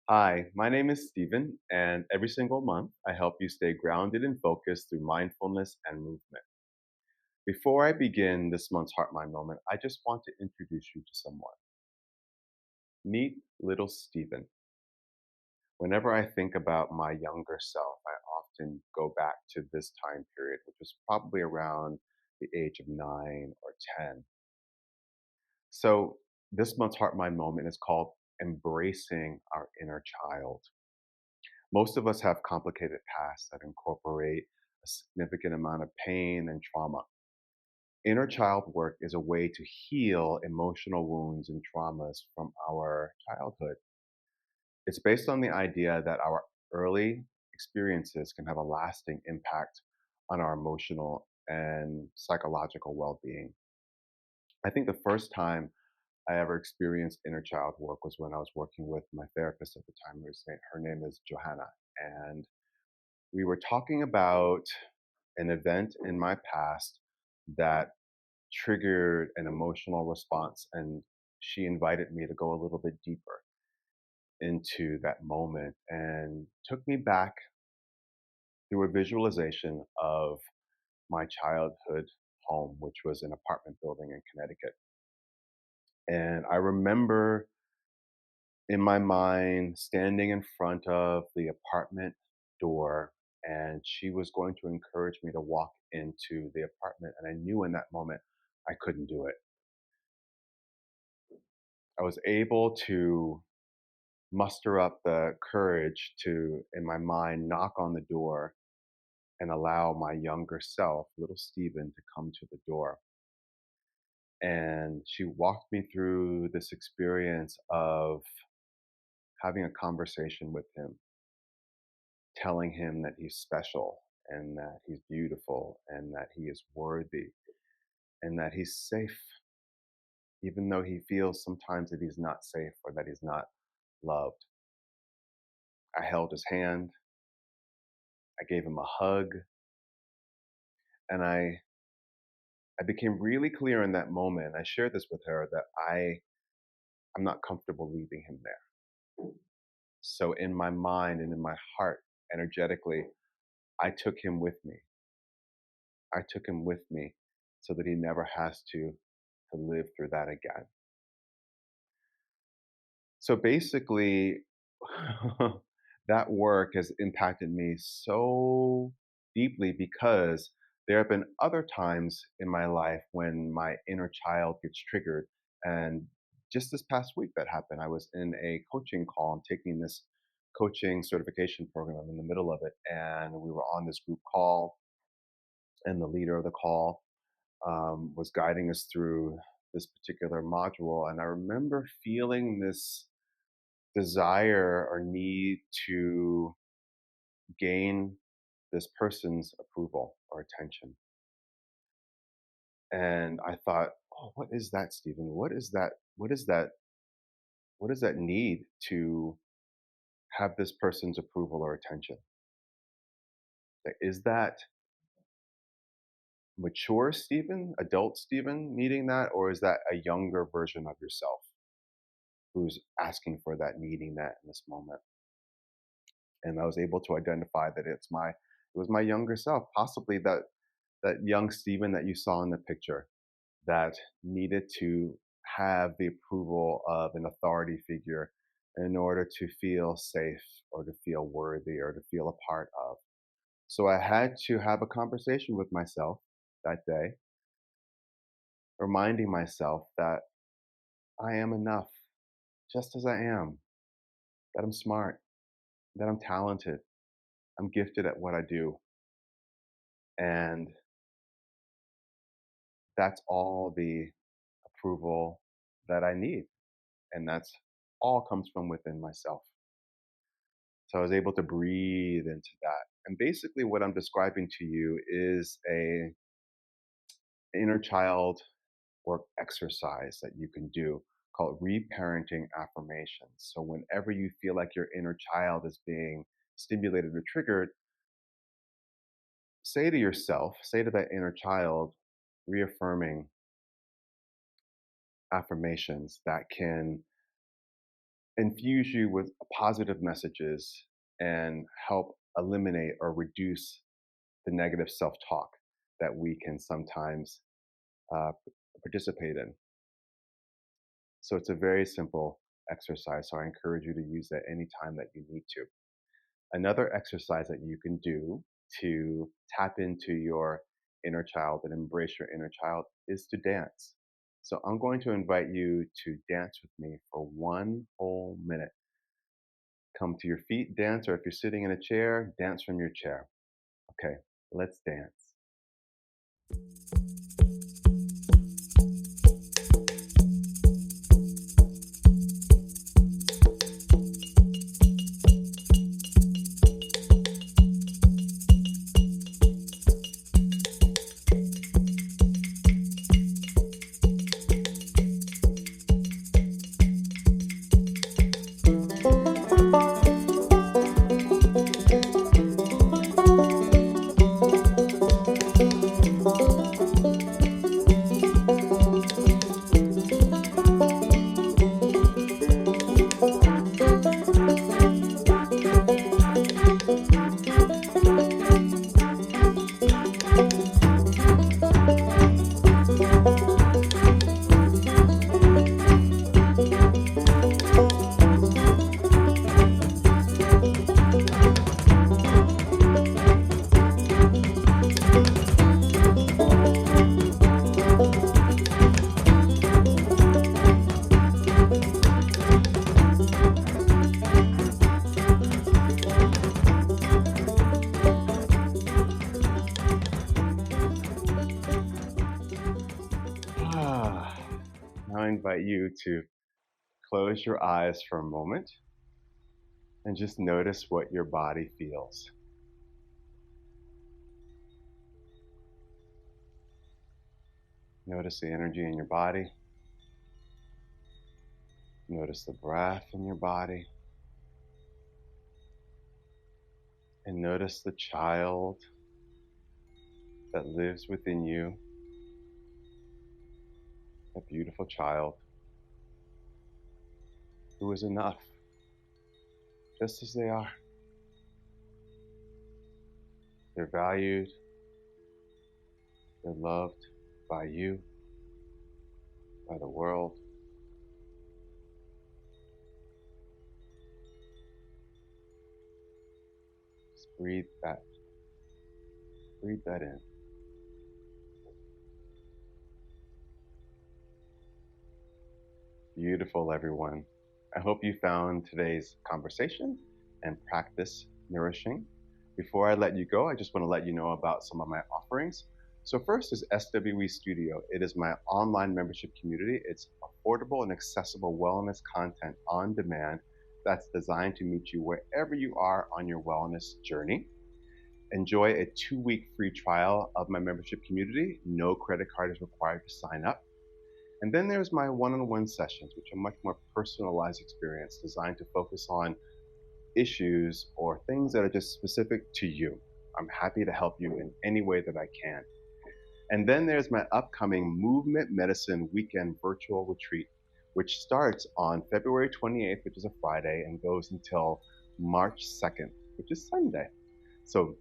Hi, my name is Stephen, and every single month I help you stay grounded and focused through mindfulness and movement. Before I begin this month's Heart Mind Moment, I just want to introduce you to someone. Meet little Stephen. Whenever I think about my younger self, I often go back to this time period, which was probably around the age of 9 or 10. So, this month's Heart Mind Moment is called Embracing Our Inner Child. Most of us have complicated pasts that incorporate a significant amount of pain and trauma. Inner child work is a way to heal emotional wounds and traumas from our childhood. It's based on the idea that our early experiences can have a lasting impact on our emotional and psychological well being. I think the first time I ever experienced inner child work was when I was working with my therapist at the time. Her name is Johanna. And we were talking about an event in my past that triggered an emotional response, and she invited me to go a little bit deeper into that moment and took me back through a visualization of my childhood home, which was an apartment building in Connecticut. And I remember in my mind standing in front of the apartment door, and she was going to encourage me to walk into the apartment, and I knew in that moment I couldn't do it. I was able to muster up the courage to, in my mind, knock on the door and allow my younger self, little Stephen, to come to the door. And she walked me through this experience of having a conversation with him, telling him that he's special and that he's beautiful and that he is worthy and that he's safe, even though he feels sometimes that he's not safe or that he's not loved. I held his hand, I gave him a hug, and I became really clear in that moment. I shared this with her that I'm not comfortable leaving him there. So in my mind and in my heart, energetically, I took him with me. I took him with me so that he never has to live through that again. So basically, that work has impacted me so deeply because there have been other times in my life when my inner child gets triggered. And just this past week that happened, I was in a coaching call. I'm taking this coaching certification program. I'm in the middle of it. And we were on this group call, and the leader of the call was guiding us through this particular module. And I remember feeling this desire or need to gain this person's approval or attention. And I thought, oh, what is that, Stephen? What is that? What is that? What does that need to have this person's approval or attention? Like, is that mature Stephen, adult Stephen needing that, or is that a younger version of yourself who's asking for that, needing that in this moment? And I was able to identify that it was my younger self, possibly that young Stephen that you saw in the picture that needed to have the approval of an authority figure in order to feel safe or to feel worthy or to feel a part of. So I had to have a conversation with myself that day, reminding myself that I am enough just as I am, that I'm smart, that I'm talented, I'm gifted at what I do. And that's all the approval that I need. And that's all comes from within myself. So I was able to breathe into that. And basically what I'm describing to you is a inner child work exercise that you can do called reparenting affirmations. So whenever you feel like your inner child is being stimulated or triggered, say to yourself, say to that inner child, reaffirming affirmations that can infuse you with positive messages and help eliminate or reduce the negative self talk that we can sometimes participate in. So it's a very simple exercise. So I encourage you to use that anytime that you need to. Another exercise that you can do to tap into your inner child and embrace your inner child is to dance. So I'm going to invite you to dance with me for 1 whole minute. Come to your feet, dance, or if you're sitting in a chair, dance from your chair. Okay, let's dance. Ah, now I invite you to close your eyes for a moment and just notice what your body feels. Notice the energy in your body. Notice the breath in your body. And notice the child that lives within you, a beautiful child who is enough, just as they are. They're valued, they're loved by you, by the world. Just breathe that in. Beautiful, everyone. I hope you found today's conversation and practice nourishing. Before I let you go, I just want to let you know about some of my offerings. So, first is SWE Studio. It is my online membership community. It's affordable and accessible wellness content on demand that's designed to meet you wherever you are on your wellness journey. Enjoy a 2-week free trial of my membership community. No credit card is required to sign up. And then there's my one-on-one sessions, which are much more personalized experience designed to focus on issues or things that are just specific to you. I'm happy to help you in any way that I can. And then there's my upcoming Movement Medicine Weekend Virtual Retreat, which starts on February 28th, which is a Friday, and goes until March 2nd, which is Sunday. So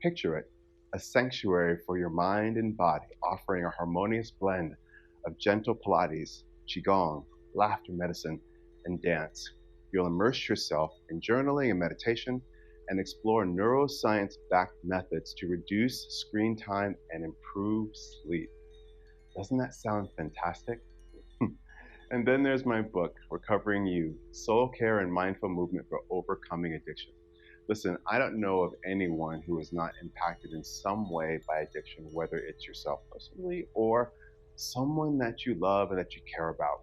picture it, a sanctuary for your mind and body, offering a harmonious blend of gentle Pilates, Qigong, laughter medicine, and dance. You'll immerse yourself in journaling and meditation and explore neuroscience backed methods to reduce screen time and improve sleep. Doesn't that sound fantastic? And then there's my book, Recovering You, Soul Care and Mindful Movement for Overcoming Addiction. Listen, I don't know of anyone who is not impacted in some way by addiction, whether it's yourself personally or someone that you love and that you care about.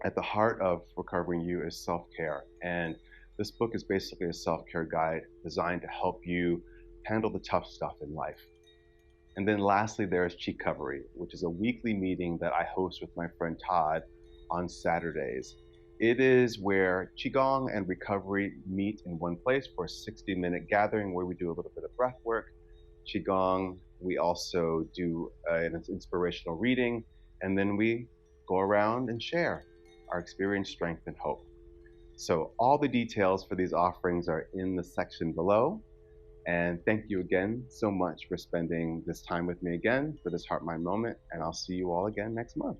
At the heart of Recovering You is self-care. And this book is basically a self-care guide designed to help you handle the tough stuff in life. And then lastly, there's Recovery, which is a weekly meeting that I host with my friend Todd on Saturdays. It is where Qigong and recovery meet in one place for a 60-minute gathering where we do a little bit of breath work. Qigong, we also do an inspirational reading, and then we go around and share our experience, strength, and hope. So, all the details for these offerings are in the section below. And thank you again so much for spending this time with me again for this Heart Mind moment. And I'll see you all again next month.